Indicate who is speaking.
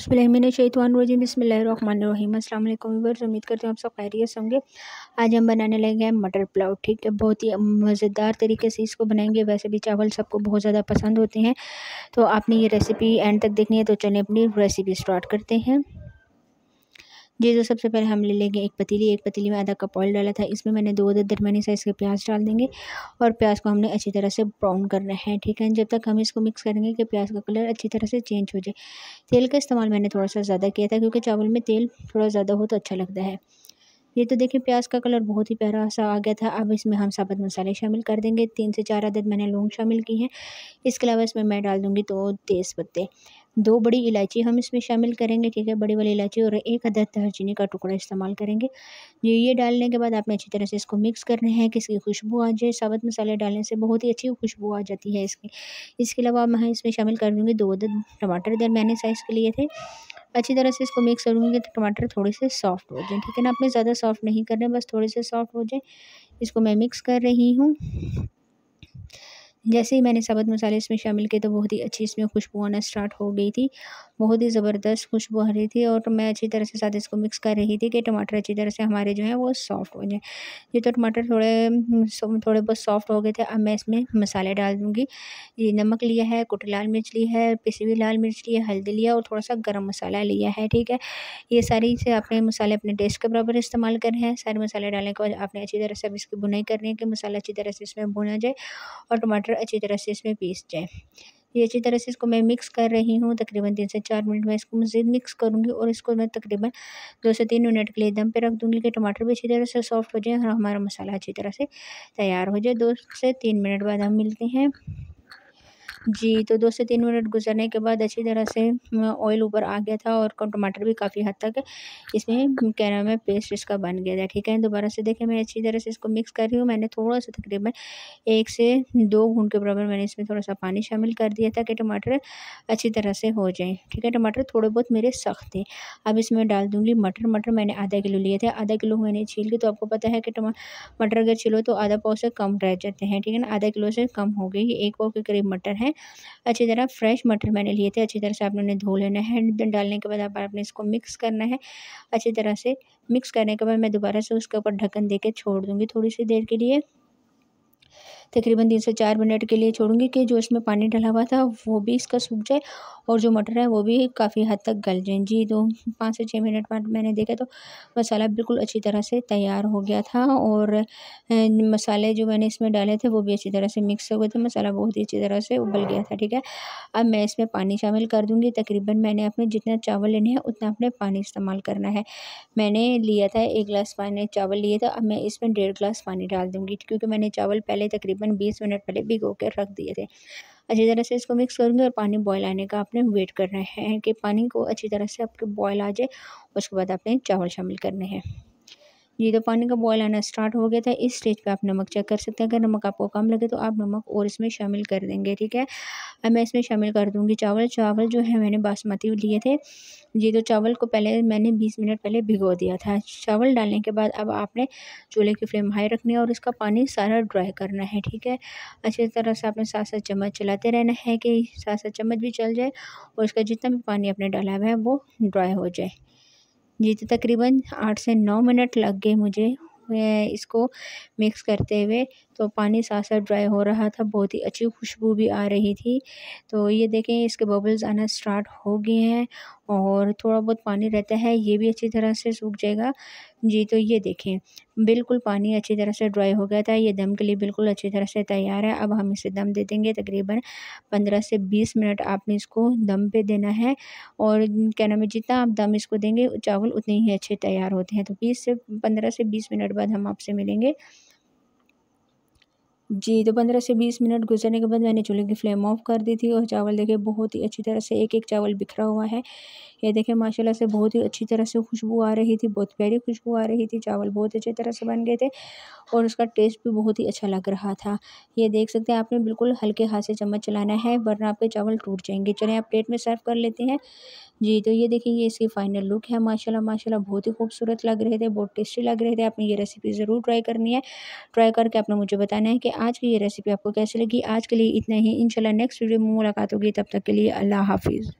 Speaker 1: बिस्मिल्लाहिर्रहमानिर्रहीम बिस्मिल्लाहिर्रहमानिर्रहीम अस्सलाम वालेकुम व्यूअर्स, उम्मीद करती हूँ आप सब खैरियत से होंगे। आज हम बनाने लगे हैं मटर पुलाव। ठीक है, बहुत ही मज़ेदार तरीके से इसको बनाएंगे। वैसे भी चावल सबको बहुत ज़्यादा पसंद होते हैं, तो आपने ये रेसिपी एंड तक देखनी है। तो चलिए अपनी रेसिपी स्टार्ट करते हैं। जी, तो सबसे पहले हम ले लेंगे एक पतीली में आधा कप ऑयल डाला था। इसमें मैंने 2 अदद दरमियानी साइज़ के प्याज डाल देंगे और प्याज को हमने अच्छी तरह से ब्राउन करना है। ठीक है, जब तक हम इसको मिक्स करेंगे कि प्याज का कलर अच्छी तरह से चेंज हो जाए। तेल का इस्तेमाल मैंने थोड़ा सा ज़्यादा किया था, क्योंकि चावल में तेल थोड़ा ज़्यादा हो तो अच्छा लगता है। ये तो देखिए प्याज का कलर बहुत ही प्यारा सा आ गया था। अब इसमें हम साबुत मसाले शामिल कर देंगे। 3 से 4 अदद मैंने लौंग शामिल की हैं। इसके अलावा इसमें मैं डाल दूँगी 2 तेज़ पत्ते, 2 बड़ी इलायची हम इसमें शामिल करेंगे। ठीक है, बड़ी वाली इलायची और 1 अदद दालचीनी का टुकड़ा इस्तेमाल करेंगे। ये डालने के बाद आपने अच्छी तरह से इसको मिक्स करना है कि इसकी खुशबू आ जाए। साबुत मसाले डालने से बहुत ही अच्छी खुशबू आ जाती है इसकी। इसके अलावा मैं इसमें शामिल कर दूँगी 2 अदद टमाटर दरमियाने साइज़ के लिए थे। अच्छी तरह से इसको मिक्स करूँगी तो टमाटर थोड़े से सॉफ्ट हो जाएँ। ठीक है ना, आपने ज़्यादा सॉफ्ट नहीं करने, बस थोड़े से सॉफ्ट हो जाए। इसको मैं मिक्स कर रही हूँ। जैसे ही मैंने साबुत मसाले इसमें शामिल किए तो बहुत ही अच्छी इसमें खुशबू आना स्टार्ट हो गई थी। बहुत ही ज़बरदस्त खुशबू आ रही थी और मैं अच्छी तरह से साथ इसको मिक्स कर रही थी कि टमाटर अच्छी तरह से हमारे जो हैं वो सॉफ्ट हो जाएँ। ये तो टमाटर थोड़े बहुत सॉफ्ट हो गए थे। अब मैं इसमें मसाले डाल दूँगी। ये नमक लिया है, कुटी लाल मिर्च ली है, पिसी हुई लाल मिर्च ली है, हल्दी लिया और थोड़ा-सा गरम मसाला लिया है। ठीक है, ये सारी से आपने मसाले अपने टेस्ट के बराबर इस्तेमाल करने हैं। सारे मसाले डालने के बाद आपने अच्छी तरह से अब इसकी भुनाई करनी है कि मसाला अच्छी तरह से इसमें भुना जाए और टमाटर अच्छी तरह से इसमें पीस जाए। ये अच्छी तरह से इसको मैं मिक्स कर रही हूँ। तकरीबन 3 से 4 मिनट में इसको मज़ीद मिक्स करूँगी और इसको मैं तकरीबन 2 से 3 मिनट के लिए दम पे रख दूँगी कि टमाटर भी अच्छी तरह से सॉफ्ट हो जाए और हमारा मसाला अच्छी तरह से तैयार हो जाए। 2 से 3 मिनट बाद हम मिलते हैं। जी, तो 2 से 3 मिनट गुज़रने के बाद अच्छी तरह से ऑयल ऊपर आ गया था और टमाटर भी काफ़ी हद तक इसमें क्या नाम है पेस्ट इसका बन गया था। ठीक है, दोबारा से देखिए मैं अच्छी तरह से इसको मिक्स कर रही हूँ। मैंने थोड़ा-सा तकरीबन 1 से 2 घूंट के बराबर मैंने इसमें थोड़ा-सा पानी शामिल कर दिया था कि टमाटर अच्छी तरह से हो जाएँ। ठीक है, टमाटर थोड़े बहुत मेरे सख्त थे। अब इसमें डाल दूँगी मटर। मटर मैंने आधा किलो लिए थे, आधा किलो मैंने छील के, तो आपको पता है कि मटर अगर छिलो तो आधा पाव से कम रह जाते हैं। ठीक है ना, आधा किलो से कम हो गई। 1 पाव के करीब मटर है। अच्छी तरह फ्रेश मटर मैंने लिए थे। अच्छी तरह से आपने उन्हें धो लेना है। डालने के बाद आपने इसको मिक्स करना है। अच्छी तरह से मिक्स करने के बाद मैं दोबारा से उसके ऊपर ढक्कन देके छोड़ दूँगी थोड़ी सी देर के लिए। तकरीबन 3 से 4 मिनट के लिए छोड़ूँगी कि जो इसमें पानी डला हुआ था वो भी इसका सूख जाए और जो मटर है वो भी काफ़ी हद तक गल जाएँ। जी, तो 5 से 6 मिनट बाद मैंने देखा तो मसाला बिल्कुल अच्छी तरह से तैयार हो गया था और मसाले जो मैंने इसमें डाले थे वो भी अच्छी तरह से मिक्स हो गए थे। मसाला बहुत ही अच्छी तरह से उबल गया था। ठीक है, अब मैं इसमें पानी शामिल कर दूँगी। तकरीबन मैंने अपने जितना चावल लेने हैं उतना आपने पानी इस्तेमाल करना है। मैंने लिया था 1 गिलास पानी चावल लिए था। अब मैं इसमें 1.5 गिलास पानी डाल दूँगी, क्योंकि मैंने चावल पहले तकरीबन 20 मिनट पहले भिगो के रख दिए थे। अच्छी तरह से इसको मिक्स करूँगी और पानी बॉयल आने का आपने वेट करना है कि पानी को अच्छी तरह से आपके बॉयल आ जाए। उसके बाद आपने चावल शामिल करने हैं। ये तो पानी का बॉयल आना स्टार्ट हो गया था। इस स्टेज पे आप नमक चेक कर सकते हैं। अगर नमक आपको कम लगे तो आप नमक और इसमें शामिल कर देंगे। ठीक है, अब मैं इसमें शामिल कर दूँगी चावल। चावल जो है मैंने बासमती लिए थे। जी, तो चावल को पहले मैंने 20 मिनट पहले भिगो दिया था। चावल डालने के बाद अब आपने चूल्हे की फ्लेम हाई रखनी है और इसका पानी सारा ड्राई करना है। ठीक है, अच्छी तरह से आपने साथ-साथ चम्मच चलाते रहना है कि साथ-साथ चम्मच भी चल जाए और इसका जितना भी पानी आपने डाला हुआ है वो ड्राई हो जाए। जी, तो तकरीबन 8 से 9 मिनट लग गए मुझे इसको मिक्स करते हुए। तो पानी साथ-साथ ड्राई हो रहा था, बहुत ही अच्छी खुशबू भी आ रही थी। तो ये देखें इसके बबल्स आना स्टार्ट हो गए हैं और थोड़ा बहुत पानी रहता है, ये भी अच्छी तरह से सूख जाएगा। जी, तो ये देखें बिल्कुल पानी अच्छी तरह से ड्राई हो गया था। ये दम के लिए बिल्कुल अच्छी तरह से तैयार है। अब हम इसे दम दे देंगे। तकरीबन 15 से 20 मिनट आपने इसको दम पे देना है और क्या नाम है जितना आप दम इसको देंगे चावल उतने ही अच्छे तैयार होते हैं। तो 15 से 20 मिनट बाद हम आपसे मिलेंगे। जी, तो 15 से 20 मिनट गुज़रने के बाद मैंने चूल्हे की फ्लेम ऑफ कर दी थी और चावल देखिए बहुत ही अच्छी तरह से एक-एक चावल बिखरा हुआ है। ये देखिए माशाल्लाह से बहुत ही अच्छी तरह से खुशबू आ रही थी, बहुत प्यारी खुशबू आ रही थी। चावल बहुत अच्छी तरह से बन गए थे और उसका टेस्ट भी बहुत ही अच्छा लग रहा था। ये देख सकते हैं आपने बिल्कुल हल्के हाथ से चम्मच चलाना है वरना आपके चावल टूट जाएँगे। चलें आप प्लेट में सर्व कर लेते हैं। जी, तो ये देखिए ये इसकी फाइनल लुक है। माशाल्लाह माशाल्लाह बहुत ही खूबसूरत लग रहे थे, बहुत टेस्टी लग रहे थे। आपने ये रेसिपी ज़रूर ट्राई करनी है। ट्राई करके आपने मुझे बताना है कि आज की ये रेसिपी आपको कैसी लगी। आज के लिए इतना ही, इंशाल्लाह नेक्स्ट वीडियो में मुलाकात होगी, तब तक के लिए अल्लाह हाफ़िज़।